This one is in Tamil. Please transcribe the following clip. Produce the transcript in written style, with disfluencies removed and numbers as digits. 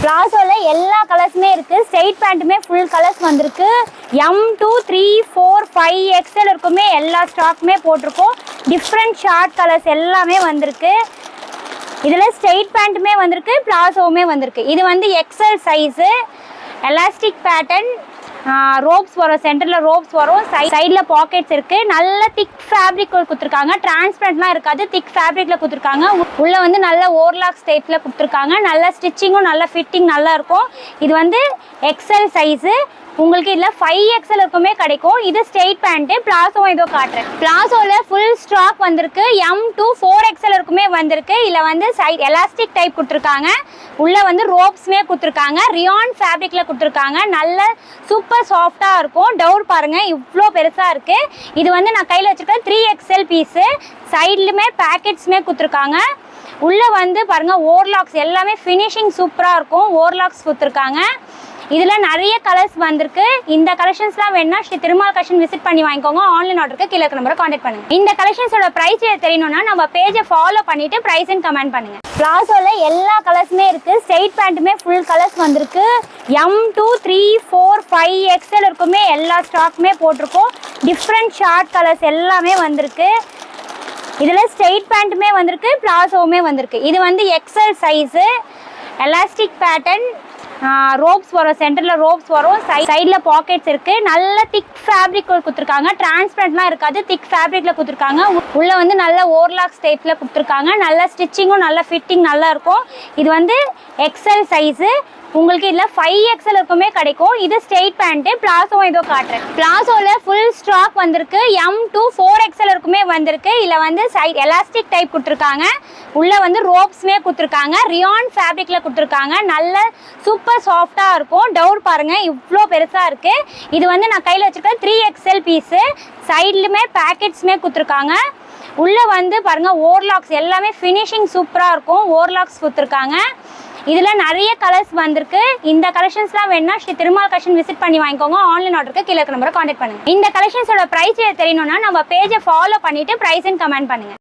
பிளாசோல எல்லா கலர்ஸுமே இருக்கு. ஸ்ட்ரெயிட் பேண்ட்டுமே ஃபுல் கலர்ஸ் வந்திருக்கு. M2 3 4 5 XL இருக்குமே எல்லா ஸ்டாக்குமே போட்டிருக்கோம். டிஃப்ரெண்ட் ஷார்ட் கலர்ஸ் எல்லாமே வந்திருக்கு. இதில் ஸ்ட்ரெயிட் பேண்ட்டுமே வந்திருக்கு, பிளாசோவுமே வந்திருக்கு. இது வந்து XL size, elastic pattern, ropes வரும், சென்டரில் ரோப்ஸ் வரும், சைடில் பாக்கெட்ஸ் இருக்குது. நல்ல திக் ஃபேப்ரிக் கொடுத்துருக்காங்க. டிரான்ஸ்பரண்ட்லாம் இருக்காது, திக் ஃபேப்ரிக்கில் கொடுத்துருக்காங்க. உள்ளே வந்து நல்ல ஓவர்லாக் ஸ்டைப்பில் கொடுத்துருக்காங்க. நல்ல ஸ்டிச்சிங்கும் நல்ல ஃபிட்டிங் நல்லா இருக்கும். இது வந்து XL சைஸு. உங்களுக்கு இதில் 5XL இருக்குமே கிடைக்கும். இது ஸ்ட்ரெயிட் பேண்ட்டு. பிளாசோவும் இதோ காட்டுறேன். பிளாசோவில் ஃபுல் ஸ்டாக் வந்திருக்கு. M2 4XL இருக்குமே வந்திருக்கு. இதில் வந்து சைட் எலாஸ்டிக் டைப் கொடுத்துருக்காங்க. உள்ளே வந்து ரோப்ஸுமே கொடுத்துருக்காங்க. ரியான் ஃபேப்ரிக்கில் கொடுத்துருக்காங்க. நல்ல சூப்பர் சாஃப்டாக இருக்கும். டவுர் பாருங்கள், இவ்வளோ பெருசாக இருக்குது. இது வந்து நான் கையில் வச்சுருக்கேன் 3XL பீஸு. சைட்லுமே பேக்கெட்ஸுமே கொடுத்துருக்காங்க. உள்ளே வந்து பாருங்கள் ஓவர்லாக்ஸ் எல்லாமே ஃபினிஷிங் சூப்பராக இருக்கும். ஓவர்லாக்ஸ் கொடுத்துருக்காங்க. இதில் நிறைய கலர்ஸ் வந்திருக்கு. இந்த கலெக்ஷன்ஸ்லாம் வேணும்னா ஸ்ரீ திருமால் கலெக்ஷன் விசிட் பண்ணி வாங்கிக்கோங்க. ஆன்லைன் ஆர்டருக்கு கீழே நம்பரை காண்டாக்ட் பண்ணுங்க. இந்த கலெக்ஷன்ஸோட ப்ரைஸ் தெரியணும்னா நம்ம பேஜை ஃபாலோ பண்ணிட்டு ப்ரைஸ் கமெண்ட் பண்ணுங்க. பிளாசோல எல்லா கலர்ஸுமே இருக்கு. ஸ்ட்ரெயிட் பேண்ட்டுமே ஃபுல் கலர்ஸ் வந்திருக்கு. M2 3 4 5 XL இருக்குமே எல்லா ஸ்டாக்குமே போட்டிருக்கோம். டிஃப்ரெண்ட் ஷார்ட் கலர்ஸ் எல்லாமே வந்திருக்கு. இதில் ஸ்ட்ரெயிட் பேண்ட்டுமே வந்திருக்கு, பிளாசோவுமே வந்திருக்கு. இது வந்து XL size, elastic pattern, ropes வரும், சென்டரில் ரோப்ஸ் வரும், சைடில் பாக்கெட்ஸ் இருக்குது. நல்ல திக் ஃபேப்ரிக் கொடுத்துருக்காங்க. டிரான்ஸ்பரண்ட்லாம் இருக்காது, திக் ஃபேப்ரிக்கில் கொடுத்துருக்காங்க. உள்ளே வந்து நல்ல ஓவர்லாக் ஸ்டைப்பில் கொடுத்துருக்காங்க. நல்ல ஸ்டிச்சிங்கும் நல்ல ஃபிட்டிங் நல்லா இருக்கும். இது வந்து XL சைஸு. உங்களுக்கு இதில் 5XL இருக்குமே கிடைக்கும். இது ஸ்ட்ரெயிட் பேண்ட்டு. பிளாசோவும் இதோ காட்டுறேன். பிளாசோவில் ஃபுல் ஸ்டாக் வந்திருக்கு. M2 4XL இருக்குமே வந்திருக்கு. இதில் வந்து சைட் எலாஸ்டிக் டைப் கொடுத்துருக்காங்க. உள்ளே வந்து ரோப்ஸுமே கொடுத்துருக்காங்க. ரியான் ஃபேப்ரிக்கில் கொடுத்துருக்காங்க. நல்ல சூப்பர் சாஃப்டாக இருக்கும். டவுர் பாருங்கள், இவ்வளோ பெருசாக இருக்குது. இது வந்து நான் கையில் வச்சுருக்கேன் 3XL பீஸு. சைட்லுமே பேக்கெட்ஸுமே கொடுத்துருக்காங்க. உள்ளே வந்து பாருங்கள் ஓவர்லாக்ஸ் எல்லாமே ஃபினிஷிங் சூப்பராக இருக்கும். ஓவர்லாக்ஸ் கொடுத்துருக்காங்க. இதில் நிறைய கலர்ஸ் வந்திருக்கு. இந்த கலெக்ஷன்ஸ்லாம் வேணும்னா ஸ்ரீ திருமால் கலெக்ஷன் விசிட் பண்ணி வாங்கிக்கோங்க. ஆன்லைன் ஆர்டருக்கு கீழே நம்பரை காண்டாக்ட் பண்ணுங்க. இந்த கலெக்ஷன்ஸோட ப்ரைஸ் தெரியணும்னா நம்ம பேஜை ஃபாலோ பண்ணிட்டு ப்ரைஸ் கமெண்ட் பண்ணுங்க.